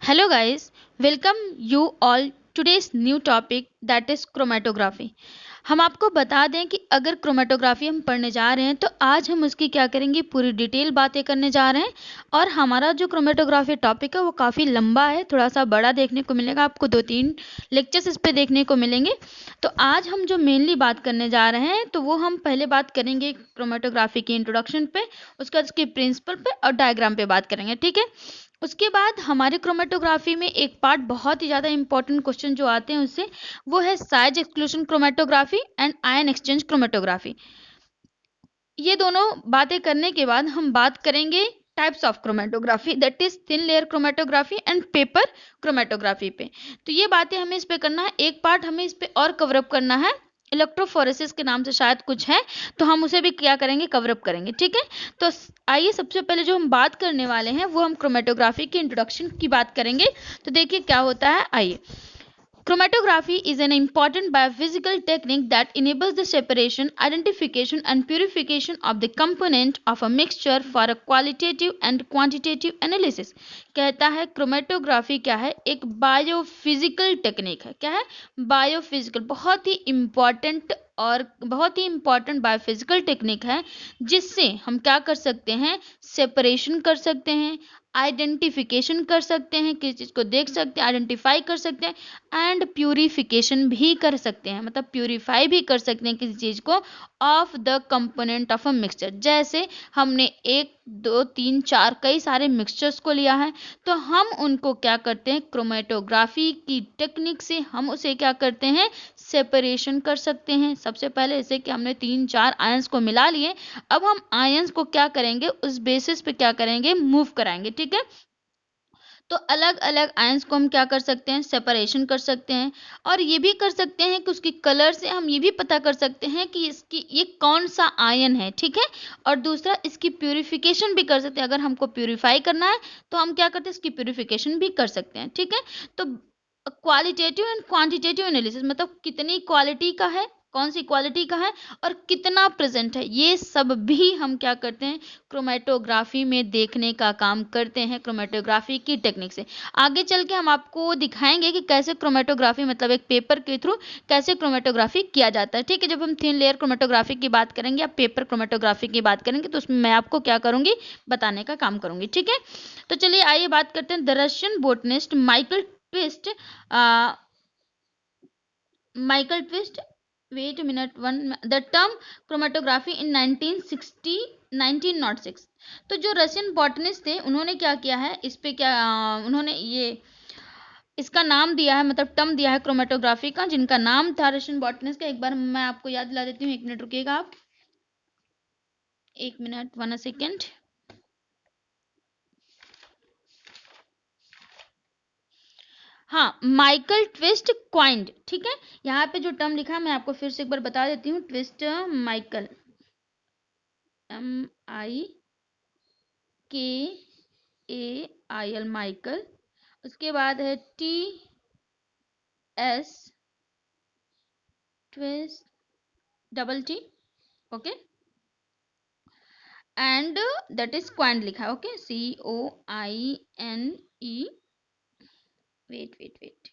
Hello guys, welcome you all today's new topic that is chromatography। हम आपको बता दें कि अगर क्रोमेटोग्राफी हम पढ़ने जा रहे हैं तो आज हम उसकी क्या करेंगे, पूरी डिटेल बातें करने जा रहे हैं। और हमारा जो क्रोमेटोग्राफी टॉपिक है वो काफ़ी लंबा है, थोड़ा सा बड़ा देखने को मिलेगा आपको, 2-3 लेक्चर्स इस पे देखने को मिलेंगे। तो आज हम जो मेनली बात करने जा रहे हैं तो वो हम पहले बात करेंगे क्रोमेटोग्राफी की इंट्रोडक्शन पे, उसके बाद उसके प्रिंसिपल पे और डायग्राम पे बात करेंगे, ठीक है। उसके बाद हमारे क्रोमेटोग्राफी में एक पार्ट बहुत ही ज़्यादा इंपॉर्टेंट क्वेश्चन जो आते हैं उससे, वो है size exclusion chromatography and ion exchange chromatography. ये दोनों बातें करने के बाद हम बात करेंगे types of chromatography, that is thin layer chromatography and paper chromatography पे। तो ये बातें हमें इस पे करना है, एक पार्ट हमें इस पे और कवरअप करना है, इलेक्ट्रोफोरेसिस के नाम से शायद कुछ है, तो हम उसे भी क्या करेंगे, कवरअप करेंगे, ठीक है। तो आइए सबसे पहले जो हम बात करने वाले हैं वो हम क्रोमेटोग्राफी की इंट्रोडक्शन की बात करेंगे। तो देखिए क्या होता है, आइए। Chromatography is an important biophysical technique that enables the separation, identification, and purification of the component of a mixture for a qualitative and quantitative analysis। कहता है क्रोमेटोग्राफी क्या है, एक बायोफिजिकल टेक्निक है। क्या है, बायोफिजिकल, बहुत ही इम्पॉर्टेंट और बहुत ही इम्पॉर्टेंट बायोफिजिकल टेक्निक है, जिससे हम क्या कर सकते हैं, सेपरेशन कर सकते हैं, आइडेंटिफिकेशन कर सकते हैं, किसी चीज़ को देख सकते हैं, आइडेंटिफाई कर सकते हैं एंड प्यूरिफिकेशन भी कर सकते हैं, मतलब प्यूरिफाई भी कर सकते हैं किसी चीज़ को of the component of a mixture. जैसे हमने 1, 2, 3, 4 कई सारे मिक्सचर्स को लिया है, तो हम उनको क्या करते हैं, क्रोमेटोग्राफी की टेक्निक से हम उसे क्या करते हैं, सेपरेशन कर सकते हैं। सबसे पहले जैसे कि हमने 3-4 आयंस को मिला लिए, अब हम आयंस को क्या करेंगे, उस बेसिस पे क्या करेंगे, मूव कराएंगे, ठीक है। तो अलग अलग आयंस को हम क्या कर सकते हैं, सेपरेशन कर सकते हैं। और ये भी कर सकते हैं कि उसकी कलर से हम ये भी पता कर सकते हैं कि इसकी ये कौन सा आयन है, ठीक है। और दूसरा, इसकी प्यूरिफिकेशन भी कर सकते हैं, अगर हमको प्यूरिफाई करना है तो हम क्या करते हैं, इसकी प्यूरिफिकेशन भी कर सकते हैं, ठीक है। तो क्वालिटेटिव एंड क्वांटिटेटिव एनालिसिस, मतलब कितनी क्वालिटी का है, कौन सी क्वालिटी का है और कितना प्रेजेंट है, ये सब भी हम क्या करते हैं, क्रोमेटोग्राफी में देखने का काम करते हैं क्रोमेटोग्राफी की टेक्निक से। आगे चल के हम आपको दिखाएंगे कि कैसे क्रोमेटोग्राफी, मतलब एक पेपर के थ्रू कैसे क्रोमेटोग्राफी किया जाता है, ठीक है। जब हम थिन लेयर क्रोमेटोग्राफी की बात करेंगे या पेपर क्रोमेटोग्राफी की बात करेंगे तो उसमें मैं आपको क्या करूंगी, बताने का काम करूंगी, ठीक है। तो चलिए आइए बात करते हैं the Russian botanist Michael Tswett, Michael Tswett, wait minute one, the term chromatography in 1906। तो जो रशियन बॉटनिस्ट थे उन्होंने क्या किया है, इस पे क्या उन्होंने ये इसका नाम दिया है, मतलब टर्म दिया है क्रोमेटोग्राफी का, जिनका नाम था रशियन बॉटनिस्ट का। एक बार मैं आपको याद दिला देती हूँ, 1 मिनट रुकिएगा आप, 1 मिनट, 1 सेकेंड। हाँ, माइकल ट्विस्ट क्वाइंड, ठीक है। यहाँ पे जो टर्म लिखा है मैं आपको फिर से एक बार बता देती हूँ, ट्विस्ट, माइकल, MIKAIL, माइकल। उसके बाद है TS, twist, double T, okay, and that is coined लिखा है, okay, COINE, wait wait wait,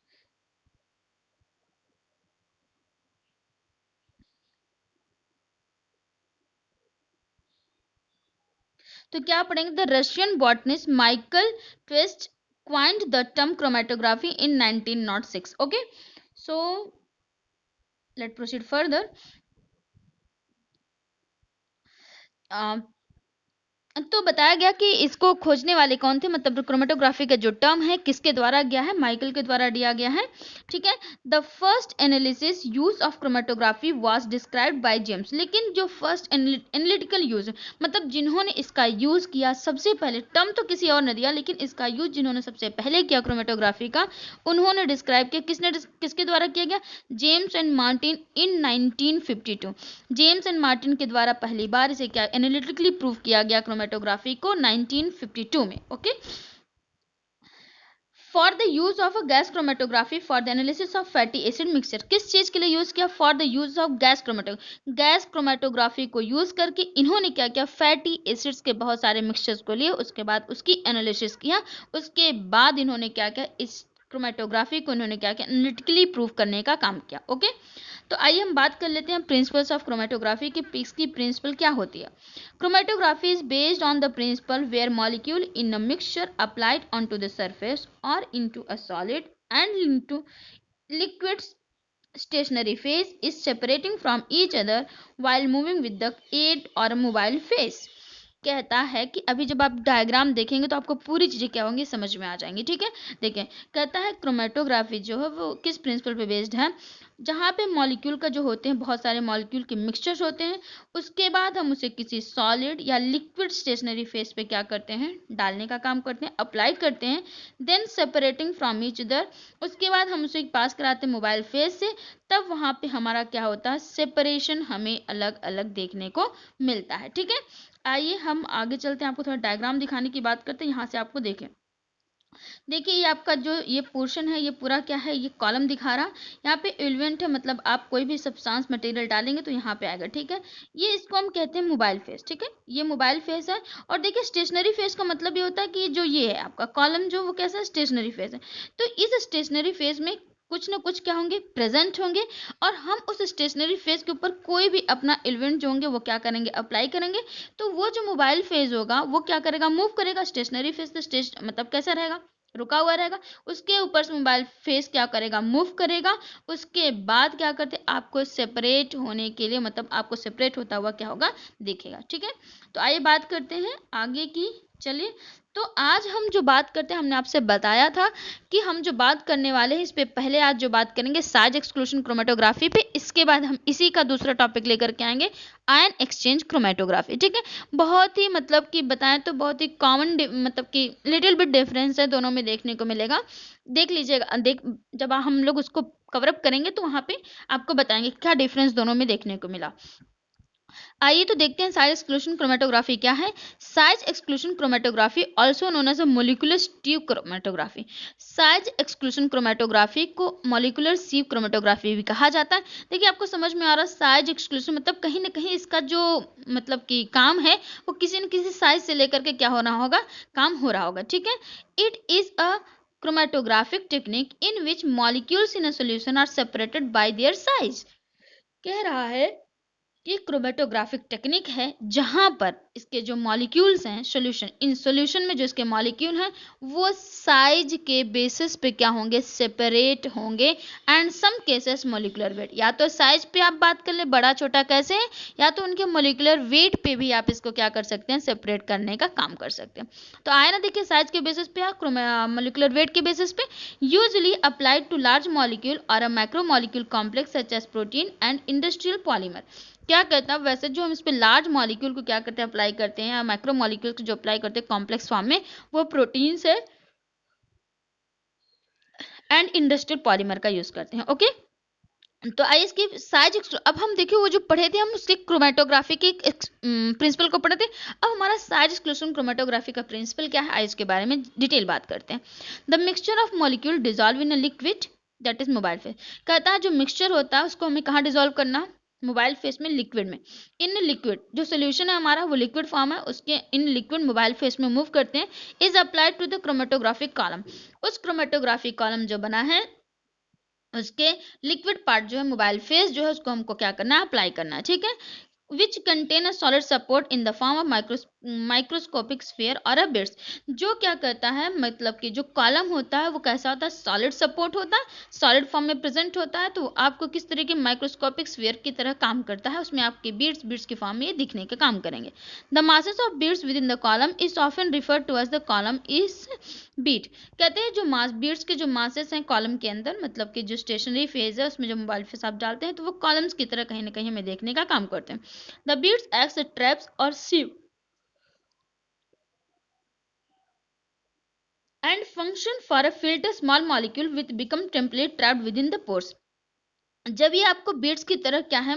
तो क्या पढ़ेंगे, the Russian botanist Michael Twist coined the term chromatography in 1906, okay. So let's proceed further. तो बताया गया कि इसको खोजने वाले कौन थे, मतलब क्रोमेटोग्राफी का जो टर्म है किसके द्वारा गया है, माइकल के द्वारा दिया गया है, ठीक है। The first analysis use of chromatography was described by James, लेकिन जो फर्स्ट एनालिटिकल यूज, मतलब जिन्होंने इसका यूज किया सबसे पहले, टर्म तो किसी और ने दिया लेकिन इसका यूज जिन्होंने सबसे पहले किया क्रोमेटोग्राफी का, उन्होंने डिस्क्राइब किया, किसके द्वारा किया गया, James and Martin in 1952। James and Martin के द्वारा पहली बार इसे क्या एनालिटिकली प्रूव किया गया क्रोमेटोग्राफी को 1952 में, okay. For the use of a gas chromatography for the analysis of fatty acid mixture, किस चीज के लिए यूज किया? For the use of gas chromatography को यूज करके इन्होंने क्या किया? फैटी एसिड्स के बहुत सारे मिक्सचर्स को लिए, उसके बाद उसकी एनालिसिस किया, उसके बाद इन्होंने क्या किया? इस क्रोमेटोग्राफी को इन्होंने क्या किया? एनालिटिकली प्रूव करने का काम किया। ओके, तो आइए हम बात कर लेते हैं प्रिंसिपल्स ऑफ क्रोमेटोग्राफी की। इसकी प्रिंसिपल क्या होती है? Chromatography is based on the principle where molecule in a mixture applied onto the surface or into a solid and into liquid stationary phase is separating from each other while moving with the aid or a mobile phase। कहता है कि अभी जब आप diagram देखेंगे तो आपको पूरी चीजें क्या होंगी समझ में आ जाएंगी। ठीक है, देखिए कहता है क्रोमेटोग्राफी जो है वो किस प्रिंसिपल पे बेस्ड है? जहाँ पे मॉलिक्यूल का जो होते हैं, बहुत सारे मॉलिक्यूल के मिक्सचर्स होते हैं, उसके बाद हम उसे किसी सॉलिड या लिक्विड स्टेशनरी फेस पे क्या करते हैं? डालने का काम करते हैं, अप्लाई करते हैं, then separating from each other, उसके बाद हम उसे पास कराते हैं मोबाइल फेस से, तब वहाँ पे हमारा क्या होता है? सेपरेशन हमें अलग अलग देखने को मिलता है। ठीक है, आइए हम आगे चलते हैं, आपको थोड़ा डायग्राम दिखाने की बात करते हैं। यहाँ से आपको देखें, देखिए ये आपका जो ये पोर्शन है, ये पूरा क्या है? ये कॉलम दिखा रहा, यहाँ पे एलिमेंट है, मतलब आप कोई भी सब्सटेंस मटेरियल डालेंगे तो यहाँ पे आएगा। ठीक है, ये इसको हम कहते हैं मोबाइल फेस। ठीक है, ये मोबाइल फेस है। और देखिए स्टेशनरी फेस का मतलब ये होता है कि जो ये है आपका कॉलम जो वो कैसा है? स्टेशनरी फेस है। तो इस स्टेशनरी फेस में कुछ ना कुछ क्या होंगे? प्रेजेंट होंगे, और हम उस स्टेशनरी फेस के ऊपर कोई भी अपना एलिमेंट जो होंगे वो क्या करेंगे? अप्लाई करेंगे। तो वो जो मोबाइल फेज होगा वो क्या करेगा? मूव करेगा। स्टेशनरी फेस तो मतलब कैसा रहेगा? रुका हुआ रहेगा। उसके ऊपर से मोबाइल फेस क्या करेगा? मूव करेगा। उसके बाद क्या करते? आपको सेपरेट होने के लिए, मतलब आपको सेपरेट होता हुआ क्या होगा? दिखेगा। ठीक है, तो आइए बात करते हैं आगे की। चलिए, तो आज हम जो बात करते हैं, हमने आपसे बताया था कि हम जो बात करने वाले हैं इस पे पहले आज जो बात करेंगे साइज एक्सक्लूशन क्रोमेटोग्राफी पे, इसके बाद हम इसी का दूसरा टॉपिक लेकर के आएंगे आयन एक्सचेंज क्रोमेटोग्राफी। ठीक है, बहुत ही मतलब कि बताएं तो बहुत ही कॉमन मतलब कि लिटिल बिट डिफरेंस है दोनों में देखने को मिलेगा। देख लीजिएगा, जब हम लोग उसको कवरअप करेंगे तो वहां पे आपको बताएंगे क्या डिफरेंस दोनों में देखने को मिला। आइए तो देखते हैं साइज एक्सक्लूशन क्रोमेटोग्राफी क्या है। Size exclusion chromatography also known as a molecular sieve chromatography. Size exclusion chromatography को मोलिकुलर स्टीव क्रोमेटोग्राफी भी कहा जाता है। देखिए आपको समझ में आ रहा है, साइज एक्सक्लूशन मतलब कहीं ना कहीं इसका जो मतलब कि काम है वो किसी न किसी साइज से लेकर के क्या हो रहा होगा? काम हो रहा होगा। ठीक है, it is a chromatographic technique in which molecules in a solution are separated by their size। कह रहा है ये क्रोमेटोग्राफिक टेक्निक है जहां पर इसके जो मॉलिक्यूल्स हैं सॉल्यूशन, इन सॉल्यूशन में जो इसके मॉलिक्यूल हैं वो साइज के बेसिस पे क्या होंगे? सेपरेट होंगे। And some cases molecular weight, या तो साइज पे आप बात कर ले बड़ा छोटा कैसे है, या तो उनके मॉलिक्यूलर वेट पे भी आप इसको क्या कर सकते हैं? सेपरेट करने का काम कर सकते हैं। तो आए ना, देखिए साइज के बेसिस पे या मॉलिक्यूलर वेट के बेसिस पे, usually applied to large molecule और a macro molecule complex such as protein and industrial polymer. क्या कहता है? वैसे जो हम इस पे लार्ज मॉलिक्यूल को क्या करते हैं? अप्लाई करते हैं, या माइक्रो मॉलिक्यूल को जो अप्लाई करते हैं कॉम्प्लेक्स फॉर्म में, वो प्रोटीन से एंड इंडस्ट्रियल पॉलीमर का यूज करते हैं। ओके, तो आइए इसकी साइज, अब हम देखिए वो जो पढ़े थे हम उसके क्रोमेटोग्राफी के प्रिंसिपल को पढ़े थे। अब हमारा साइज एक्सक्लूशन क्रोमेटोग्राफी का प्रिंसिपल क्या है, आइए इसके बारे में डिटेल बात करते हैं। The mixture of molecule dissolve in a liquid that is mobile phase. कहता है जो मिक्सचर होता है उसको हमें कहाँ डिजोल्व करना? मोबाइल फेस में, लिक्विड में। इन लिक्विड जो सोल्यूशन है हमारा वो लिक्विड फॉर्म है, उसके इन लिक्विड मोबाइल फेस में मूव करते हैं, is applied to the chromatographic column. उस क्रोमेटोग्राफिक कॉलम जो बना है उसके लिक्विड पार्ट जो है मोबाइल फेस जो है उसको हमको क्या करना है? अप्लाई करना है। ठीक है, which contain a solid support in the form of microscopic sphere or a bits। जो क्या करता है, मतलब कि जो कॉलम होता है वो कैसा होता है? सॉलिड सपोर्ट होता है, सॉलिड फॉर्म में प्रेजेंट होता है, तो आपको किस तरह के माइक्रोस्कोपिक स्फीयर की तरह काम करता है, उसमें आपके बीड्स बीड्स की फॉर्म में ये दिखने का काम करेंगे। The masses of beads within the column is often referred to as the column is bead। कहते हैं जो मास बीड्स के जो मासेस हैं कॉलम के अंदर, मतलब कि जो स्टेशनरी फेज है उसमें जो मोबाइल फेस आप डालते हैं तो वो कॉलम्स की तरह कहीं ना कहीं हमें देखने का काम करते हैं। The beads acts as traps or sieve and function for a filter small molecule which become template trapped within the pores। जब ये आपको बीट्स की तरह क्या है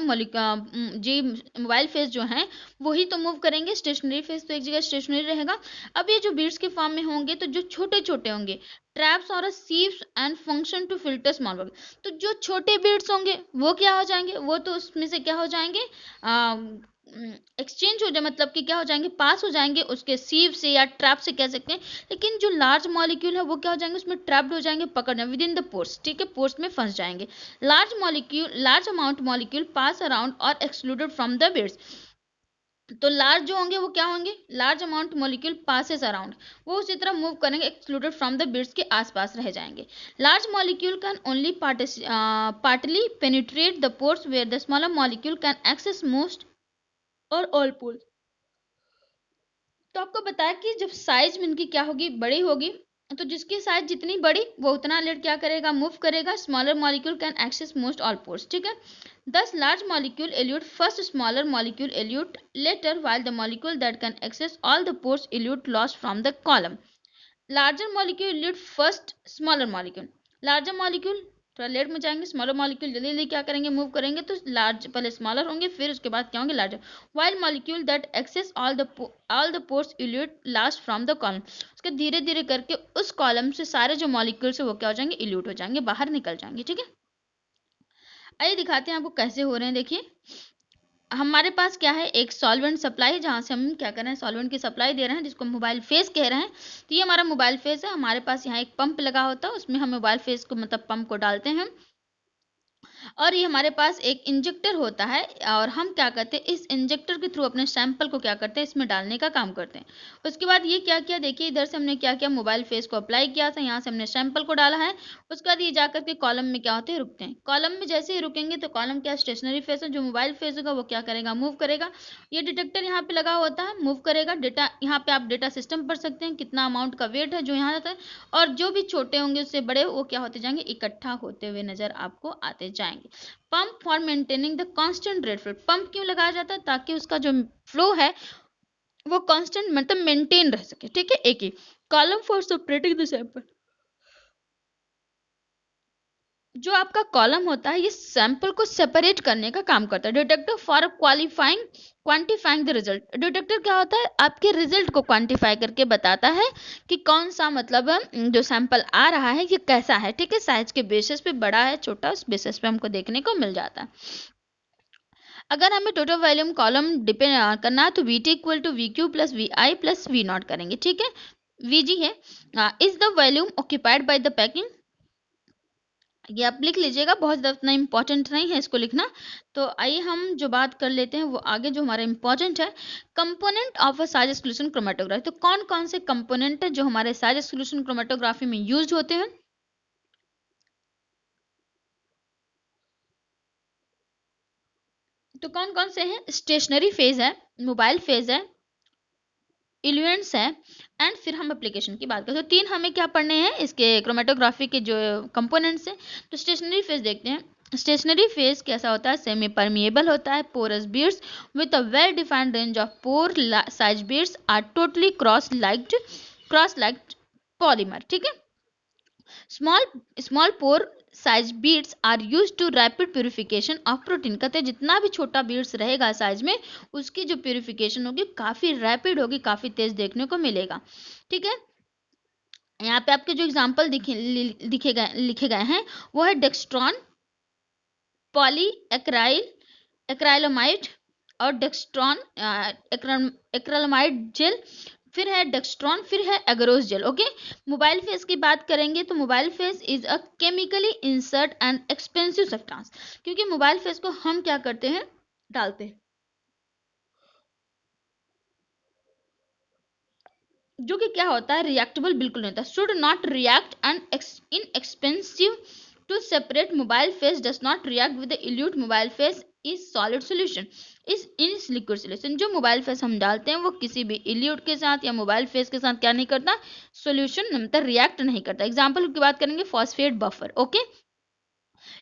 जी मोबाइल फेस जो है वही तो मूव करेंगे, स्टेशनरी फेस तो एक जगह स्टेशनरी रहेगा। अब ये जो बीट्स के फॉर्म में होंगे तो जो छोटे छोटे होंगे, ट्रैप्स और sieves and function to filter small bubble. तो जो छोटे बीट्स होंगे वो क्या हो जाएंगे, वो तो उसमें से क्या हो जाएंगे, एक्सचेंज हो जाए, मतलब कि क्या हो जाएंगे, पास हो जाएंगे उसके सीव से या ट्रैप से कह सकते हैं। लेकिन जो लार्ज मॉलिक्यूल है वो क्या हो जाएंगे, उसमें ट्रैप्ड हो जाएंगे, पकड़ना विद इन द पोर्स, ठीक है, पोर्स में फंस जाएंगे। लार्ज अमाउंट मॉलिक्यूल पास अराउंड और एक्सक्लूडेड फ्रॉम द बीड्स। तो लार्ज जो होंगे वो क्या होंगे, large amount molecule passes around, वो उसी तरह मूव करेंगे, एक्सक्लूडेड फ्रॉम द बीड्स के आसपास रह जाएंगे। Large molecule can only partly penetrate the pores where the smaller molecule can access most और ऑल पोर्स। तो आपको बताया कि जब साइज में इनकी क्या होगी, बड़ी होगी, तो जिसकी साइज जितनी बड़ी वो उतना लेट क्या करेगा, मूव करेगा। Smaller molecule can access most all pores, ठीक है। Thus large molecule elute first smaller molecule elute later while the molecule that can access all the pores elute lost from the column. Larger molecule lead first smaller molecule, larger molecule थोड़ा late में जाएंगे, smaller molecule जल्दी जल्दी क्या करेंगे, move करेंगे। तो large पहले स्मॉलर होंगे, फिर उसके बाद क्या होंगे, larger. While molecule that access all the pores elute last from the column, उसके धीरे धीरे करके उस कॉलम से सारे जो मॉलिक्यूल्स है वो क्या हो जाएंगे, इल्यूट हो जाएंगे, बाहर निकल जाएंगे, ठीक है। आइए दिखाते हैं आपको कैसे हो रहे हैं। देखिए हमारे पास क्या है, एक सॉल्वेंट सप्लाई, जहाँ से हम क्या कर रहे हैं, सॉल्वेंट की सप्लाई दे रहे हैं, जिसको मोबाइल फेस कह रहे हैं। तो ये हमारा मोबाइल फेस है। हमारे पास यहाँ एक पंप लगा होता है, उसमें हम मोबाइल फेस को मतलब पंप को डालते हैं। और ये हमारे पास एक इंजेक्टर होता है, और हम क्या करते हैं, इस इंजेक्टर के थ्रू अपने सैंपल को क्या करते हैं, इसमें डालने का काम करते हैं। उसके बाद ये क्या किया, देखिए इधर से हमने क्या किया, मोबाइल फेस को अप्लाई किया था, यहाँ से हमने सैंपल को डाला है। उसके बाद ये जाकर के कॉलम में क्या होते हैं, रुकते हैं। कॉलम में जैसे ही रुकेंगे तो कॉलम क्या स्टेशनरी फेस है, जो मोबाइल फेस होगा वो क्या करेगा, मूव करेगा। ये डिटेक्टर यहाँ पे लगा होता है, मूव करेगा डेटा। यहाँ पे आप डेटा सिस्टम पढ़ सकते हैं, कितना अमाउंट का वेट है जो यहाँ आता है, और जो भी छोटे होंगे उससे बड़े वो क्या होते जाएंगे, इकट्ठा होते हुए नजर आपको आते जाएंगे। Pump for maintaining the constant rate flow, pump क्यों लगाया जाता है, ताकि उसका जो फ्लो है वो कांस्टेंट मतलब मेंटेन रह सके, ठीक है, एक ही। Column for separating the sample, जो आपका कॉलम होता है ये सैंपल को सेपरेट करने का काम करता है। Detector for quantifying the result, detector क्या होता है, आपके रिजल्ट को क्वांटिफाई करके बताता है कि कौन सा मतलब जो सैंपल आ रहा है ये कैसा है, ठीक है। साइज के बेसिस पे बड़ा है छोटा, उस बेसिस पे हमको देखने को मिल जाता है। अगर हमें टोटल वॉल्यूम कॉलम डिपेंड करना है तो V T equal to V Q plus V I plus V naught करेंगे, ठीक है। वी जी है is the volume occupied by the packing, ये आप लिख लीजिएगा, बहुत ज़्यादा इतना इंपॉर्टेंट नहीं है इसको लिखना। तो आइए हम जो बात कर लेते हैं वो आगे जो हमारा इंपॉर्टेंट है, component of a size exclusion chromatography. तो कौन कौन से कंपोनेंट है जो हमारे साइज एक्सक्लूशन क्रोमेटोग्राफी में यूज होते हैं। तो कौन कौन से हैं, स्टेशनरी फेज है, मोबाइल फेज है, इल्यूएंट्स है, एंड फिर हम एप्लीकेशन की बात करें। तो तीन हमें क्या पढ़ने हैं इसके क्रोमेटोग्राफी के जो कंपोनेंट्स हैं। तो स्टेशनरी फेज देखते हैं। स्टेशनरी फेज कैसा होता है, सेमी परमिएबल होता है, porous beads with a well defined range of pore size beads are totally cross linked polymer, ठीक है। Small small pore size beads are use to rapid purification of protein, कहते हैं जितना भी छोटा बीड्स रहेगा साइज में उसकी जो प्यूरिफिकेशन होगी काफ़ी रैपिड होगी, काफ़ी तेज देखने को मिलेगा, ठीक है। यहाँ पे आपके जो एग्जाम्पल लिखे गए हैं वो है डेक्स्ट्रॉन, पॉली एक्राइलोमाइड और डेक्स्ट्रॉन एक्राइलोमाइड जेल, फिर है डेक्स्ट्रॉन, फिर है agarose gel, okay. Mobile phase की बात करेंगे तो mobile phase is a chemically inert and expensive substance, क्योंकि मोबाइल फेस को हम क्या करते हैं, डालते हैं, जो कि क्या होता है, रिएक्टेबल बिल्कुल नहीं होता, should not react and inexpensive to separate mobile phase does not react with the elute mobile phase is solid solution is in liquid solution. जो मोबाइल फेस हम डालते हैं वो किसी भी इल्यूट के साथ या मोबाइल फेस के साथ क्या नहीं करता, सोल्यूशन मतलब रिएक्ट नहीं करता। एग्जाम्पल की बात करेंगे, फॉस्फेट बफर, ओके।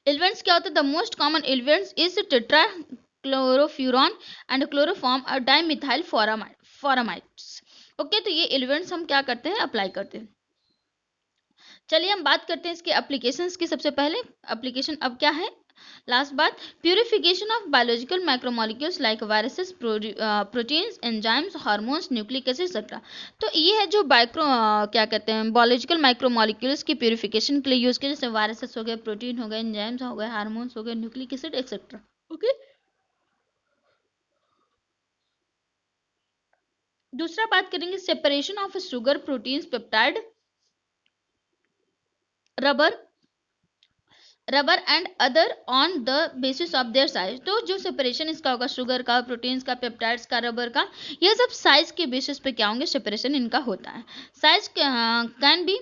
इल्वेंट्स क्या होता है, the most common eluents is tetra chlorofuran and chloroform और डाइमिथाइल फोरामाइड्स, ओके। तो ये एलिमेंट्स हम क्या करते हैं, अप्लाई करते हैं। चलिए हम बात करते हैं इसके एप्लीकेशंस की। सबसे पहले एप्लीकेशन अब क्या है, लास्ट बात, purification of biological micromolecules like viruses, proteins, enzymes, hormones, nucleic acid etcetera. तो ये है जो क्या कहते हैं बायोलॉजिकल माइक्रोमोलिक्यूल्स की प्यूरिफिकेशन के लिए यूज किया, जैसे वायरसेस हो गए, प्रोटीन हो गए, एंजाइम्स हो गए, हार्मोन्स हो गए, न्यूक्लिक एसिड एक्सेट्रा। ओके। दूसरा बात करेंगे separation of sugar, proteins, peptide, rubber rubber and other on the basis of their size. तो जो सेपरेशन इसका होगा शुगर का, प्रोटीन्स का, पेप्टाइड्स का, रबर का, ये सब साइज के बेसिस पे क्या होंगे, सेपरेशन इनका होता है। साइज कैन बी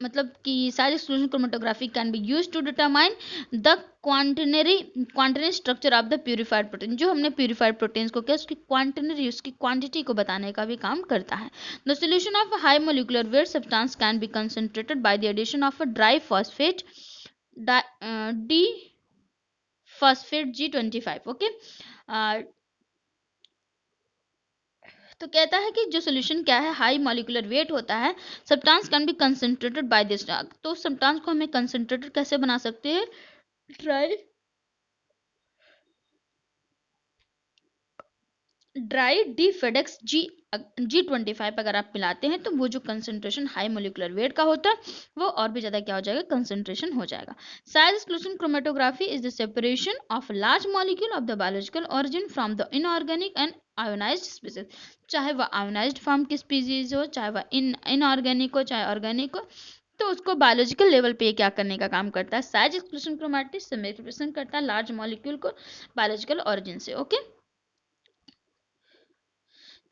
मतलब कि size exclusion chromatography can be use to determine the quaternary structure of the purified protein. जो हमने प्यूरिफाइड प्रोटीन्स को किया उसकी क्वांटिनरी, उसकी क्वांटिटी को बताने का भी काम करता है। The solution of high molecular weight substance can be concentrated by the addition of a dry phosphate D phosphate G25। Okay. तो कहता है कि जो सोल्यूशन क्या है, हाई मॉलिक्यूलर वेट होता है, substance can be concentrated by this drug. तो सब्सटेंस को हमें कंसंट्रेटेड कैसे बना सकते हैं, ड्राई डी फेडेक्स G25 अगर आप पिलाते हैं तो वो जो कंसंट्रेशन हाई मोलिकुलर वेट का होता है वो और भी ज़्यादा क्या हो जाएगा, कंसंट्रेशन हो जाएगा। Size exclusion chromatography is the separation of large molecule of the biological origin from the inorganic and ionised species. चाहे वह आयोनाइज्ड फॉर्म की स्पीसीज हो, चाहे वह इनऑर्गेनिक हो, चाहे ऑर्गेनिक हो, तो उसको बायोलॉजिकल लेवल पे क्या करने का काम करता है, साइज एक्सक्लूजन क्रोमेटिक से रिप्रेजेंट करता है लार्ज मॉलिक्यूल को बायोलॉजिकल ओरिजिन से। ओके।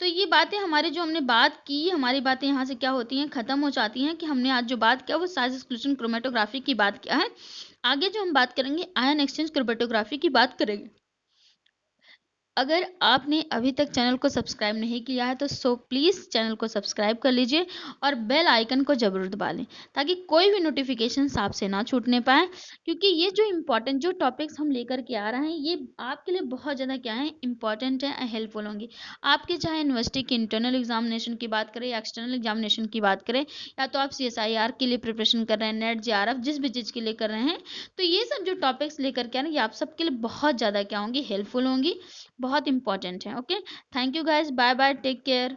तो ये बातें हमारी जो हमने बात की, हमारी बातें यहाँ से क्या होती हैं, ख़त्म हो जाती हैं कि हमने आज जो बात किया वो साइज एक्सक्लूजन क्रोमेटोग्राफी की बात किया है। आगे जो हम बात करेंगे आयन एक्सचेंज क्रोमेटोग्राफी की बात करेंगे। अगर आपने अभी तक चैनल को सब्सक्राइब नहीं किया है तो प्लीज़ चैनल को सब्सक्राइब कर लीजिए और बेल आइकन को ज़रूर दबा लें ताकि कोई भी नोटिफिकेशन आपसे ना छूटने पाए, क्योंकि ये जो इम्पोर्टेंट जो टॉपिक्स हम लेकर के आ रहे हैं ये आपके लिए बहुत ज़्यादा क्या है, इंपॉर्टेंट है, हेल्पफुल होंगी। आपके चाहे यूनिवर्सिटी के इंटरनल एग्जामिनेशन की बात करें या एक्सटर्नल एग्जामिनेशन की बात करें, या तो आप CSIR के लिए प्रिपरेशन कर रहे हैं, नेट JRF जिस भी चीज़ के लिए कर रहे हैं, तो ये सब जो टॉपिक्स लेकर के आना ये आप सबके लिए बहुत ज़्यादा क्या होंगी, हेल्पफुल होंगी, बहुत इंपॉर्टेंट है। Okay, thank you guys, bye bye, take care.